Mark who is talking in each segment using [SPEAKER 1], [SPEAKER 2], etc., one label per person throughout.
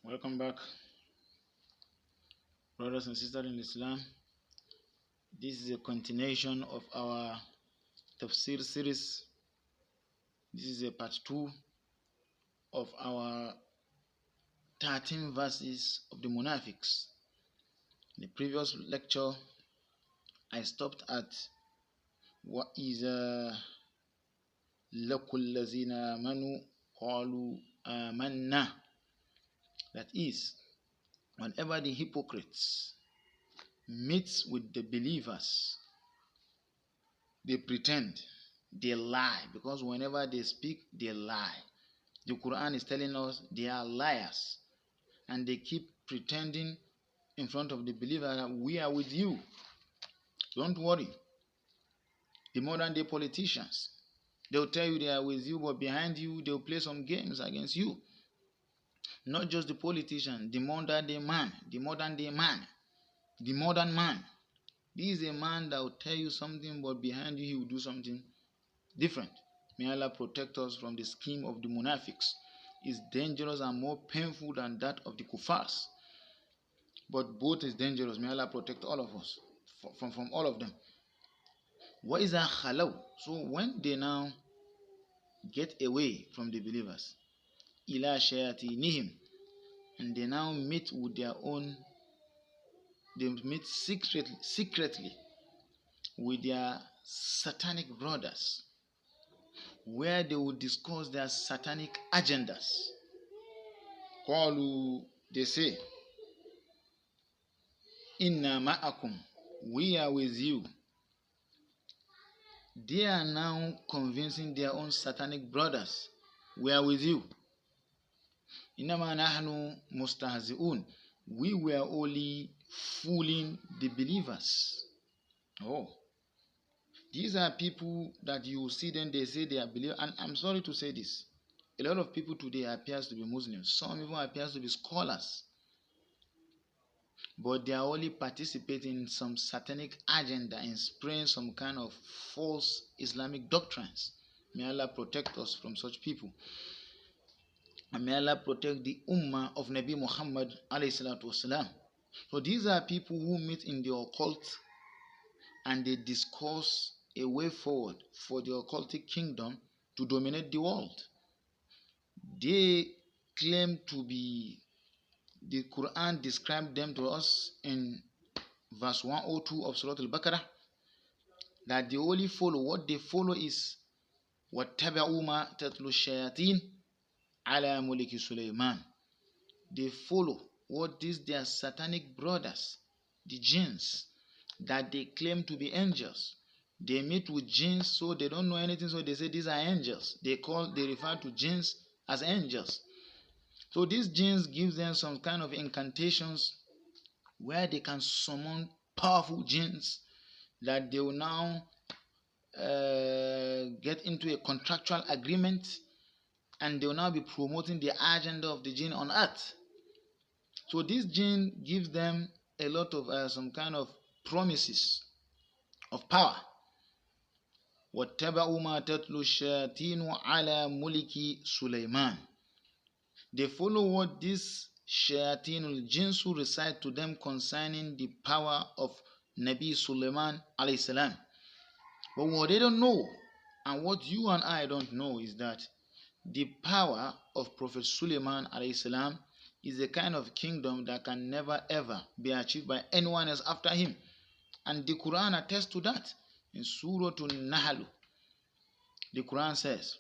[SPEAKER 1] Welcome back, brothers and sisters in Islam. This is a continuation of our tafsir series. This is a part 2 of our 13 verses of the Munafiqs. In the previous lecture, I stopped at وَإِذَا لَقُوا الَّذِينَ آمَنُوا قَالُوا آمَنَّا. That is, whenever the hypocrites meet with the believers, they pretend, they lie, because whenever they speak, they lie. The Quran is telling us they are liars, and they keep pretending in front of the believer that we are with you. Don't worry. The modern day politicians, they'll tell you they are with you, but behind you, they'll play some games against you. Not just the politician, the modern day man, the modern man. This is a man that will tell you something, but behind you, he will do something different. May Allah protect us from the scheme of the Munafiqs. It's dangerous and more painful than that of the Kuffars. But both is dangerous. May Allah protect all of us from all of them. What is that khalaw? So when they now get away from the believers, ila shayatinihim, and they now meet with their own, they meet secretly with their satanic brothers, where they will discuss their satanic agendas. Qalu, they say, inna ma'akum, we are with you. They are now convincing their own satanic brothers, we are with you. Innama nahnu mustahzi'un, we were only fooling the believers. Oh, these are people that you see them, they say they are believers. And I'm sorry to say this, a lot of people today appears to be Muslims. Some even appears to be scholars, but they are only participating in some satanic agenda and spreading some kind of false Islamic doctrines. May Allah protect us from such people. And may Allah protect the ummah of Nabi Muhammad alayhi salatu wasalam. So these are people who meet in the occult and they discuss a way forward for the occultic kingdom to dominate the world. They claim to be, the Qur'an described them to us in verse 102 of Suratul Baqara, that they only follow, what they follow is وَاتَّبَعُوا مَا تَتْلُو الشَّيَاطِينَ عَلَى مُلِكِ سُلَيْمَانَ. They follow what these their satanic brothers, the jinns, that they claim to be angels. They meet with jinns, so they don't know anything, so they say these are angels. They refer to jinns as angels. So these jinns gives them some kind of incantations where they can summon powerful jinns that they will now get into a contractual agreement, and they will now be promoting the agenda of the jinn on earth. So this jinn gives them a lot of some kind of promises of power. وَاتَّبَعُوا مَا تَتْلُو الشَّيَاطِينُ عَلَى مُلِكِ سُلَيْمَانَ. They follow what this shayateen jinns who recite to them concerning the power of Nabi Sulaiman alayhi salam. But what they don't know, and what you and I don't know, is that the power of Prophet Sulaiman alayhi salam is a kind of kingdom that can never ever be achieved by anyone else after him. And the Quran attests to that. In Suratul Nahl, the Quran says,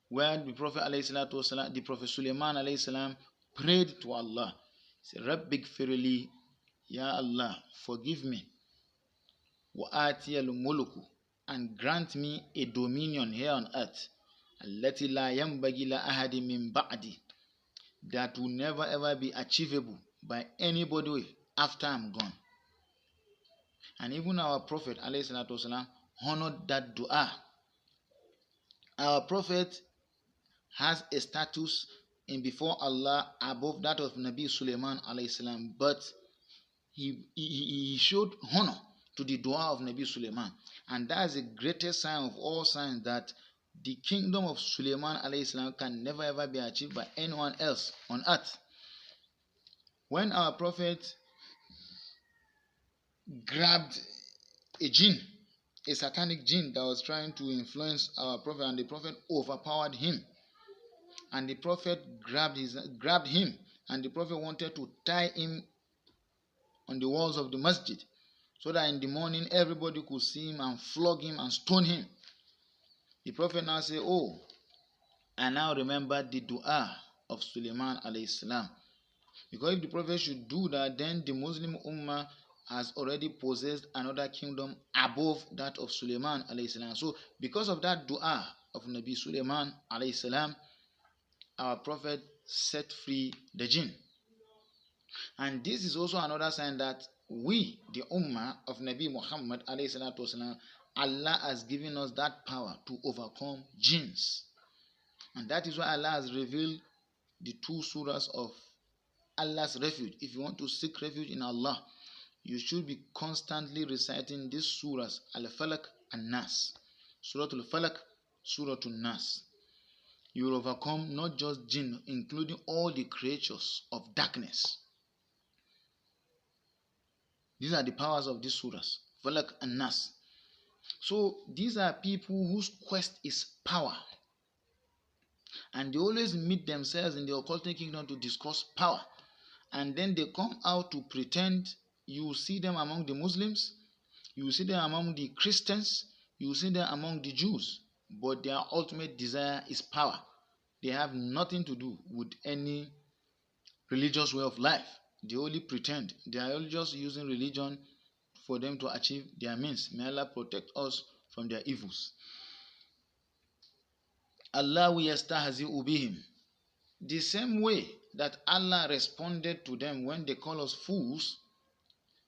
[SPEAKER 1] where the Prophet ﷺ, the Prophet Sulaiman ﷺ prayed to Allah, he said, Rabbik firli, Ya Allah, forgive me, wa atiyal muluku, and grant me a dominion here on earth, allati la yanbaghi la ahadi min ba'di, that will never ever be achievable by anybody after I'm gone. And even our Prophet ﷺ honored that dua. Our Prophet has a status in before Allah above that of Nabi Sulaiman alayhi salam, but he showed honor to the dua of Nabi Sulaiman, and that is the greatest sign of all signs that the kingdom of Suleiman alayhi salam can never ever be achieved by anyone else on earth. When our prophet grabbed a jinn, a satanic jinn that was trying to influence our prophet, and the prophet overpowered him, and the prophet grabbed him, and the prophet wanted to tie him on the walls of the masjid, so that in the morning everybody could see him and flog him and stone him. The prophet now said, oh, I now remember the dua of Suleiman alayhi salam. Because if the prophet should do that, then the Muslim Ummah has already possessed another kingdom above that of Suleiman alayhi salam. So because of that dua of Nabi Suleiman alayhi salam, our prophet set free the jinn. And this is also another sign that we, the Ummah of Nabi Muhammad alayhi salatu wasalam, Allah has given us that power to overcome jinns. And that is why Allah has revealed the two surahs of Allah's refuge. If you want to seek refuge in Allah, you should be constantly reciting these surahs, Al-Falaq and Nas. Suratul Falaq, Suratul Nas. You will overcome not just jinn, including all the creatures of darkness. These are the powers of these surahs, Falaq and Nas. So these are people whose quest is power. And they always meet themselves in the occultic kingdom to discuss power. And then they come out to pretend. You see them among the Muslims, you see them among the Christians, you see them among the Jews. But their ultimate desire is power. They have nothing to do with any religious way of life. They only pretend. They are only just using religion for them to achieve their means. May Allah protect us from their evils. Allah yastahzi'u bihim. The same way that Allah responded to them when they call us fools,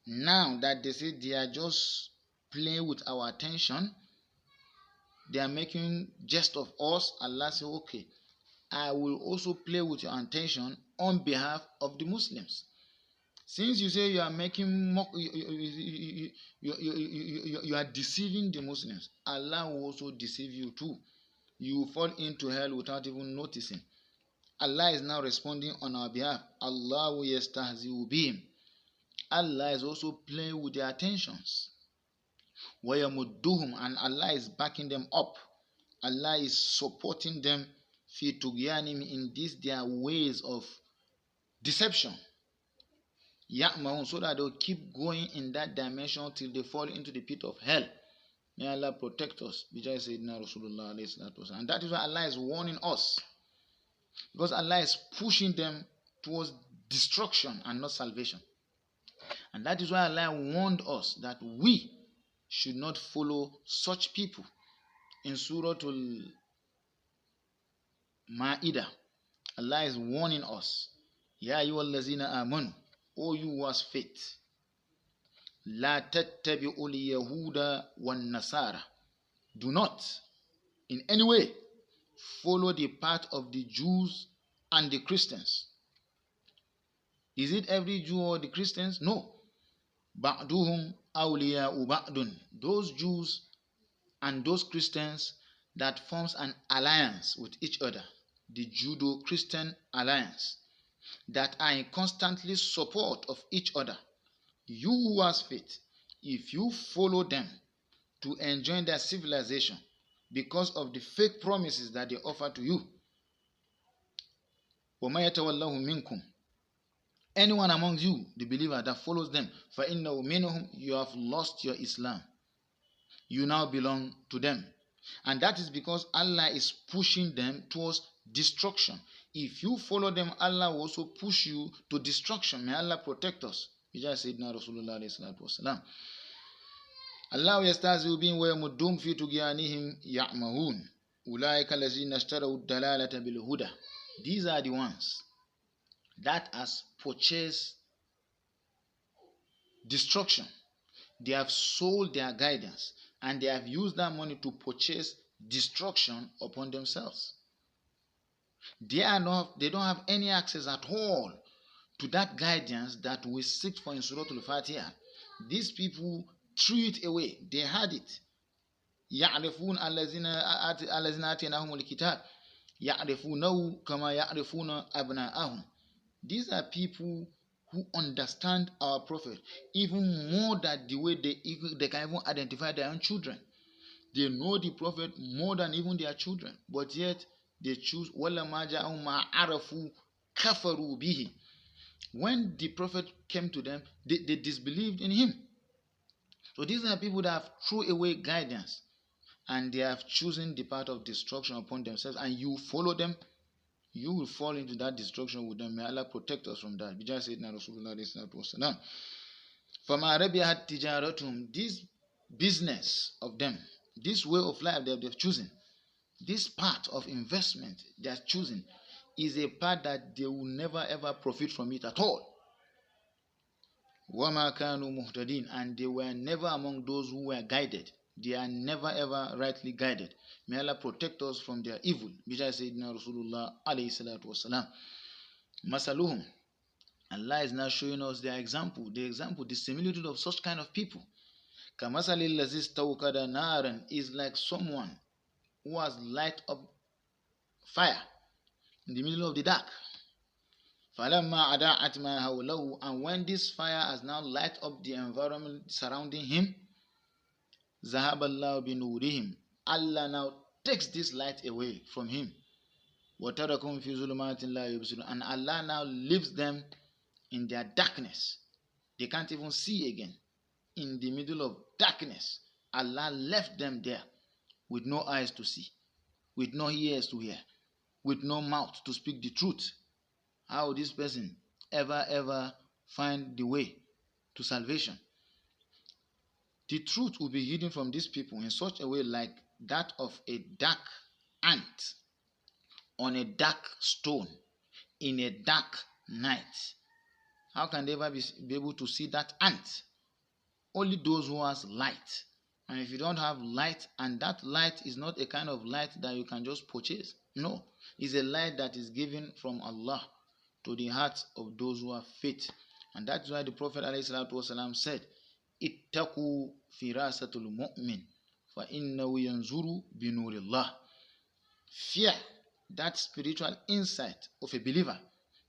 [SPEAKER 1] now that they say they are just playing with our attention, they are making jest of us, Allah says, okay, I will also play with your attention on behalf of the Muslims. Since you say you are making you are deceiving the Muslims, Allah will also deceive you too. You will fall into hell without even noticing. Allah is now responding on our behalf. Allah yastahzi'u bihim. Allah is also playing with their attentions. وَيَمُدُّهُمْ, and Allah is backing them up. Allah is supporting them فِي تُغْيَانِهِمْ, in these their ways of deception. يَأْمَهُونَ, so that they will keep going in that dimension till they fall into the pit of hell. May Allah protect us. And that is why Allah is warning us. Because Allah is pushing them towards destruction and not salvation. And that is why Allah warned us that we should not follow such people. In Suratul Ma'idah, Allah is warning us. Ya ayyuhallazina amanu, O you who has faith. La tattabi'ul yahuda wan nasara. Do not in any way follow the path of the Jews and the Christians. Is it every Jew or the Christians? No. Ba'duhum awliya'u ba'dun. Those Jews and those Christians that forms an alliance with each other, the Judo-Christian alliance, that are in constantly support of each other. You who has faith, if you follow them to enjoy their civilization because of the fake promises that they offer to you, وَمَا يَتَوَلَّهُ مِنْكُمْ, anyone among you, the believer that follows them, فَإِنَّهُ مِنْهُمْ, you have lost your Islam. You now belong to them. And that is because Allah is pushing them towards destruction. If you follow them, Allah will also push you to destruction. May Allah protect us. Allah yastahzi'u bihim wa yamuddum fi tughyanihim ya'mahun. Ulaika allazina ishtaraw ad-dalalata bil huda. These are the ones that has purchased destruction. They have sold their guidance and they have used that money to purchase destruction upon themselves. They don't have any access at all to that guidance that we seek for in Suratul Fatiha. These people threw it away. They had it. يعرفون الذين آتيناهم الكتاب يعرفونه كما يعرفون أبناءهم. These are people who understand our prophet even more than the way they can even identify their own children. They know the prophet more than even their children, but yet they choose وَلَمَا جَاءَهُم مَا عَرَفُوا كَفَرُوا بِهِ. When the prophet came to them, they disbelieved in him. So these are people that have thrown away guidance and they have chosen the path of destruction upon themselves, and you follow them, you will fall into that destruction with them. May Allah protect us from that. Just said Rasulullah wasalam. فَمَا رَبِحَتْ تِجَارَتُهُمْ. This business of them, this way of life that they've chosen, this part of investment they are choosing, is a part that they will never ever profit from it at all. وَمَا كَانُوا مُهْتَدِينَ. And they were never among those who were guided. They are never ever rightly guided. May Allah protect us from their evil. Because Sayyidina Rasulullah alayhi salatu wasalam. Masaluhum. Allah is now showing us their example, the similitude of such kind of people. Kamasalil lazis tawkada naran is like someone who has light up fire in the middle of the dark. Falamma ada'at ma hawlahu. And when this fire has now light up the environment surrounding him, Zahaballahu binurihim. Allah now takes this light away from him. Watarakum fi zulumatin la yubsirun. And Allah now leaves them in their darkness. They can't even see again. In the middle of darkness, Allah left them there with no eyes to see, with no ears to hear, with no mouth to speak the truth. How will this person ever find the way to salvation? The truth will be hidden from these people in such a way like that of a dark ant on a dark stone in a dark night. How can they ever be able to see that ant? Only those who has light. And if you don't have light, and that light is not a kind of light that you can just purchase. No, it's a light that is given from Allah to the hearts of those who have faith. And that's why the Prophet ﷺ said, Ittaqu firasatul mu'min fa innahu yanzuru binurillah. Fear that spiritual insight of a believer,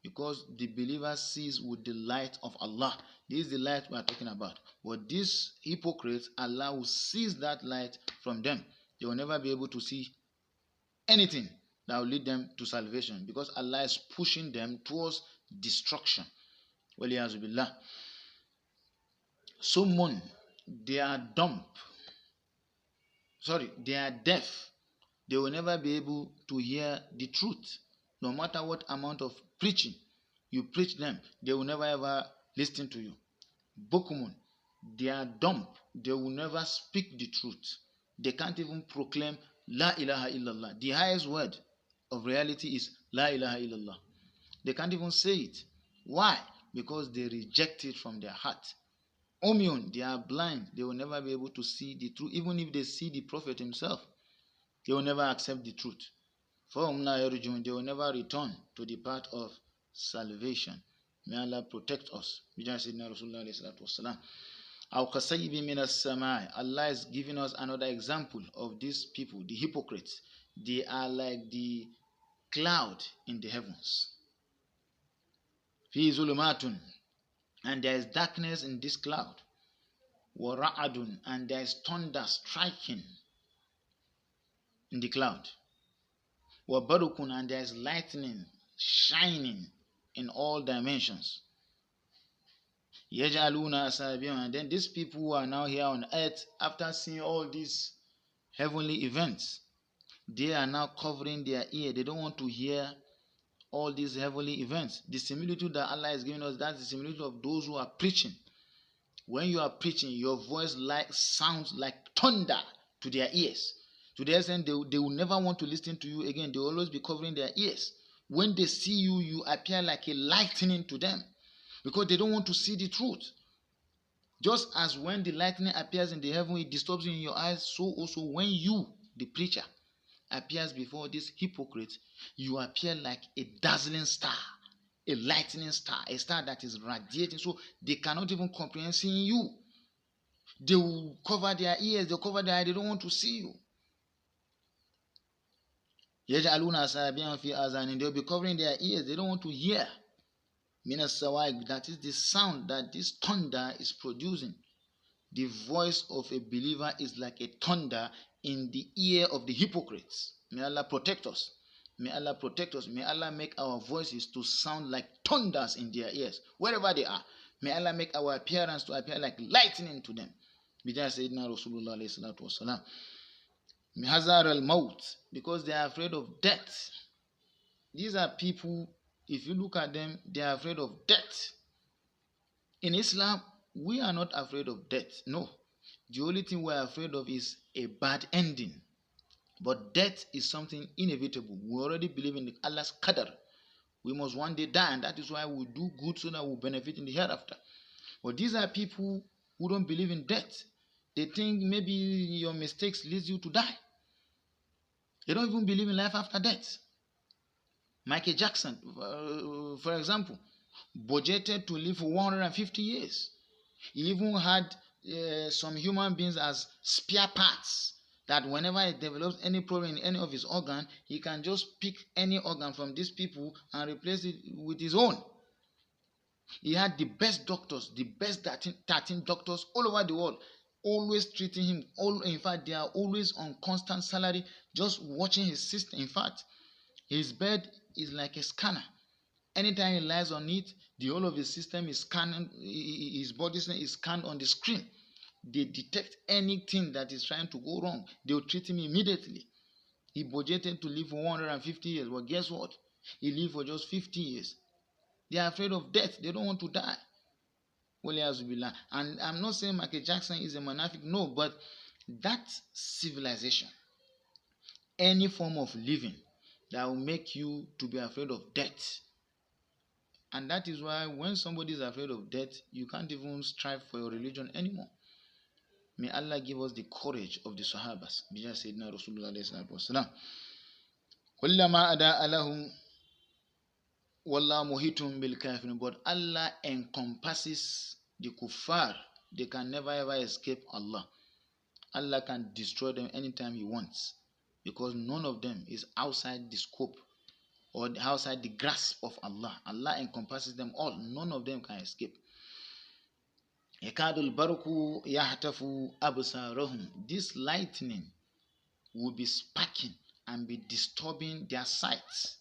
[SPEAKER 1] because the believer sees with the light of Allah. This is the light we are talking about. But these hypocrites, Allah will seize that light from them. They will never be able to see anything that will lead them to salvation, because Allah is pushing them towards destruction. Waliyazu billah. Someone, they are dumb. They are deaf. They will never be able to hear the truth. No matter what amount of preaching you preach them, they will never ever listen to you. Bokumun, they are dumb. They will never speak the truth. They can't even proclaim La ilaha illallah. The highest word of reality is La ilaha illallah. They can't even say it. Why? Because they reject it from their heart. Umyun, they are blind. They will never be able to see the truth. Even if they see the Prophet himself, they will never accept the truth. فَهُمْ لَا يَرْجُونَ. They will never return to the path of salvation. May Allah protect us. Allah is giving us another example of these people, the hypocrites. They are like the cloud in the heavens. فِي ظُلُمَاتٌ. And there is darkness in this cloud. وَرَعَدٌ. And there is thunder striking in the cloud. وَبَرُكٌ. And there is lightning shining in all dimensions. يَجْعَلُونَ أَصَابِعَهُمْ. And then these people who are now here on earth, after seeing all these heavenly events, they are now covering their ear. They don't want to hear all these heavenly events. The similitude that Allah is giving us, that's the similitude of those who are preaching. When you are preaching, your voice sounds like thunder to their ears. To the extent they will never want to listen to you again. They will always be covering their ears. When they see you, you appear like a lightning to them, because they don't want to see the truth. Just as when the lightning appears in the heaven, it disturbs you in your eyes, so also when you, the preacher, appears before this hypocrite, you appear like a dazzling star, a lightning star, a star that is radiating, so they cannot even comprehend seeing you. They will cover their ears, they'll cover their eyes, they don't want to see you. They'll be covering their ears, they don't want to hear. That is the sound that this thunder is producing. The voice of a believer is like a thunder in the ear of the hypocrites. May Allah protect us. May Allah protect us. May Allah make our voices to sound like thunders in their ears, wherever they are. May Allah make our appearance to appear like lightning to them. Because they are afraid of death. These are people, if you look at them, they are afraid of death. In Islam, we are not afraid of death. No. The only thing we are afraid of is a bad ending. But death is something inevitable. We already believe in Allah's qadr. We must one day die, and that is why we do good so that we benefit in the hereafter. But these are people who don't believe in death. They think maybe your mistakes lead you to die. They don't even believe in life after death. Michael Jackson, for example, budgeted to live for 150 years. He even had some human beings as spare parts, that whenever he develops any problem in any of his organ, he can just pick any organ from these people and replace it with his own. He had the best doctors, the best 13 doctors all over the world, always treating him. In fact, they are always on constant salary, just watching his system. In fact, his bed is like a scanner. Anytime he lies on it, the whole of his system is scanned, his body is scanned on the screen. They detect anything that is trying to go wrong. They will treat him immediately. He budgeted to live for 150 years. Well, guess what? He lived for just 50 years. They are afraid of death. They don't want to die. And I'm not saying Michael Jackson is a monarchic. No, but that civilization, any form of living that will make you to be afraid of death. And that is why when somebody is afraid of death, you can't even strive for your religion anymore. May Allah give us the courage of the Sahabas. Sayyidina Rasulullah sallallahu Kullama ada alahum wallahu muhitum bil kafirin. But Allah encompasses the kuffar. They can never ever escape Allah. Allah can destroy them anytime He wants, because none of them is outside the scope or outside the grasp of Allah. Allah encompasses them all. None of them can escape. Yakadul baruku yahtafu absarahum. This lightning will be sparking and be disturbing their sights.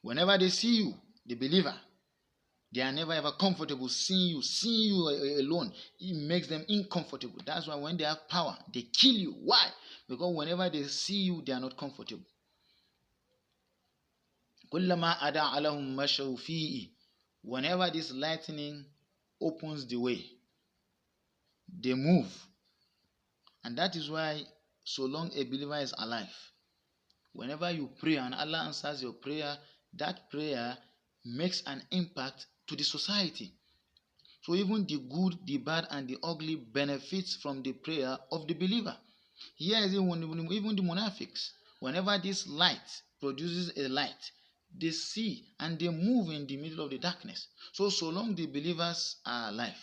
[SPEAKER 1] Whenever they see you, the believer, they are never ever comfortable seeing you alone. It makes them uncomfortable. That's why when they have power, they kill you. Why? Because whenever they see you, they are not comfortable. Kullama ada alahum mashaw fihi. Whenever this lightning opens the way, they move. And that is why so long a believer is alive, whenever you pray and Allah answers your prayer, that prayer makes an impact to the society. So even the good, the bad, and the ugly benefits from the prayer of the believer. Here is even the munafiqs. Whenever this light produces a light, they see and they move in the middle of the darkness. So long the believers are alive,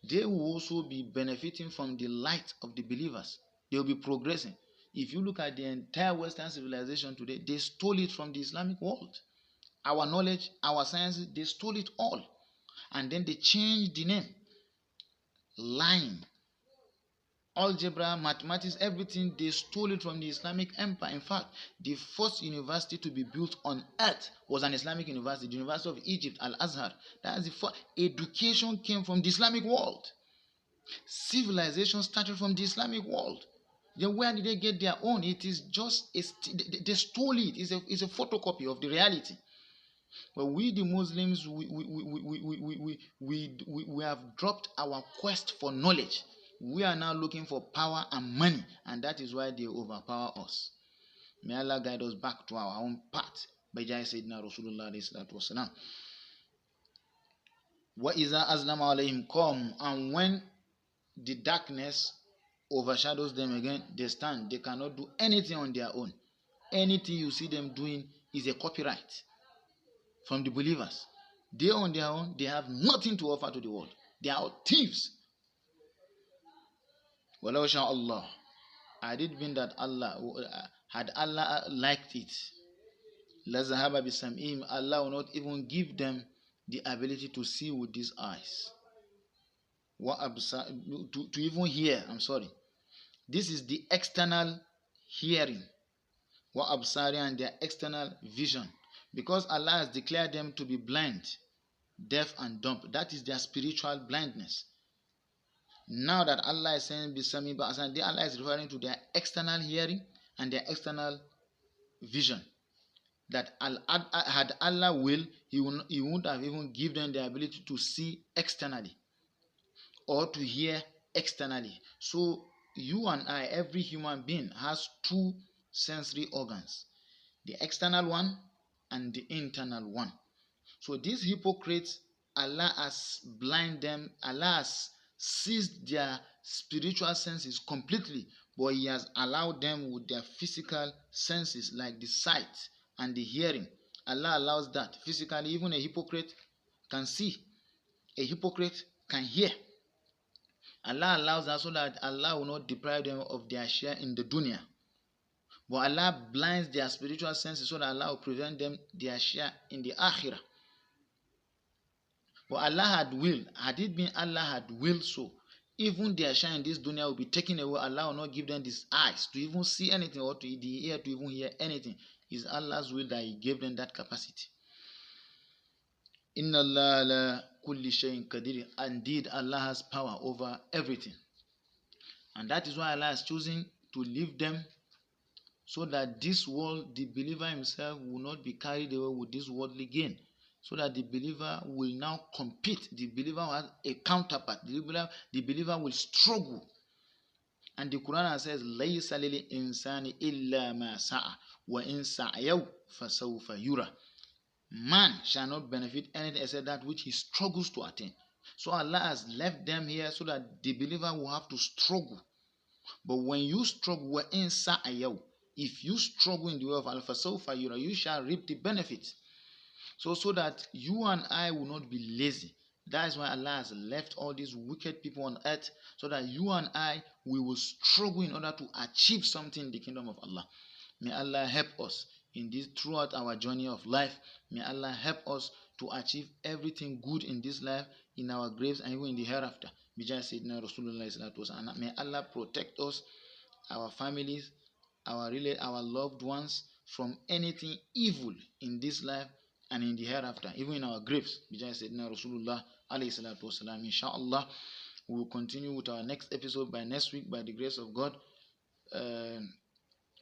[SPEAKER 1] they will also be benefiting from the light of the believers. They will be progressing. If you look at the entire Western civilization today, they stole it from the Islamic world. Our knowledge, our sciences, they stole it all. And then they changed the name. Line, algebra, mathematics, everything, they stole it from the Islamic empire. In fact, the first university to be built on earth was an Islamic university, the University of Egypt, Al-Azhar. That is the first. Education came from the Islamic world. Civilization started from the Islamic world. Then where did they get their own? It is just, they stole it. It's a photocopy of the reality. But we, the Muslims, we have dropped our quest for knowledge. We are now looking for power and money, and that is why they overpower us. May Allah guide us back to our own path. By Sayyidina Rasulullah sallallahu alaihi wasallam. Wa iza azlama alayhim qam, and when the darkness overshadows them again, they stand. They cannot do anything on their own. Anything you see them doing is a copyright from the believers. They on their own, they have nothing to offer to the world. They are thieves. وَلَوْ شَاءَ اللَّهُ, had it been that Allah, had Allah liked it, لَذَهَبَ بِسَمْعِهِمْ, Allah will not even give them the ability to see with these eyes. To even hear, I'm sorry. This is the external hearing. وَأَبْصَارِ, and their external vision. Because Allah has declared them to be blind, deaf and dumb. That is their spiritual blindness. Now that Allah is saying Bisami Ba'asan, Allah is referring to their external hearing and their external vision. That had Allah will, He wouldn't have even given them the ability to see externally or to hear externally. So you and I, every human being, has two sensory organs, the external one and the internal one. So these hypocrites, Allah has blinded them, Allah has seized their spiritual senses completely, but He has allowed them with their physical senses like the sight and the hearing. Allah allows that physically. Even a hypocrite can see, a hypocrite can hear. Allah allows that so that Allah will not deprive them of their share in the dunya. But Allah blinds their spiritual senses so that Allah will prevent them their share in the akhirah. But Allah had it been Allah had willed so, even their share in this dunya will be taken away. Allah will not give them these eyes to even see anything or to the ear to even hear anything. It's Allah's will that He gave them that capacity. Inna Allah ala kulli shayin qadir. Indeed, Allah has power over everything. And that is why Allah is choosing to leave them so that this world, the believer himself, will not be carried away with this worldly gain. So that the believer will now compete. The believer has a counterpart. The believer will struggle. And the Quran says, لَيْسَ لِلْإِنسَانِ إِلَّا مَا سَعَى وَإِنْ سَعْيَوْا فَسَوْفَ يُرَى. Man shall not benefit anything except that which he struggles to attain. So Allah has left them here so that the believer will have to struggle. But when you struggle, وَإِنْ سَعْيَوْا, if you struggle in the way of Allah, فَسَوْفَ يُرَى, you shall reap the benefits. So that you and I will not be lazy. That is why Allah has left all these wicked people on earth, so that you and I, we will struggle in order to achieve something in the kingdom of Allah. May Allah help us in this throughout our journey of life. May Allah help us to achieve everything good in this life, in our graves, and even in the hereafter. May Allah protect us, our families, our loved ones from anything evil in this life and in the hereafter, even in our graves. Inshallah, we will continue with our next episode by next week by the grace of God,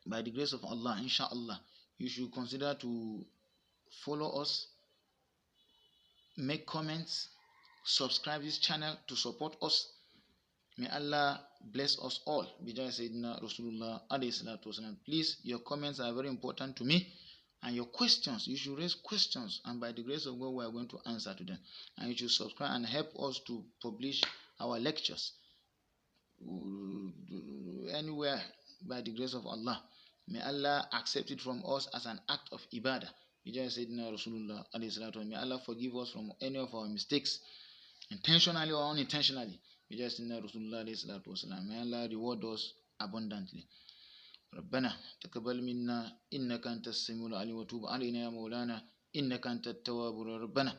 [SPEAKER 1] by the grace of Allah. Inshallah, you should consider to follow us, make comments, subscribe this channel to support us. May Allah bless us all. Please, your comments are very important to me. And your questions, you should raise questions, and by the grace of God, we are going to answer to them. And you should subscribe and help us to publish our lectures anywhere by the grace of Allah. May Allah accept it from us as an act of ibadah. May Allah forgive us from any of our mistakes, intentionally or unintentionally. May Allah reward us abundantly. ربنا تقبل منا إنك أنت السميع العليم وتوب علينا يا مولانا إنك أنت التواب ربنا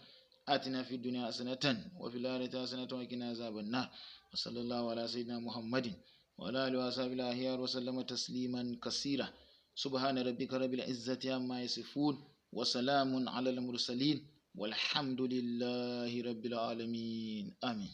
[SPEAKER 1] آتنا في الدنيا حسنة وفي الآخرة حسنة وقنا عذاب النار وصلى الله على سيدنا محمد وعلى آله وصحبه الأخيار وسلم تسليما كثيرا سبحان ربك رب العزة عما يصفون وسلام على المرسلين والحمد لله رب العالمين آمين.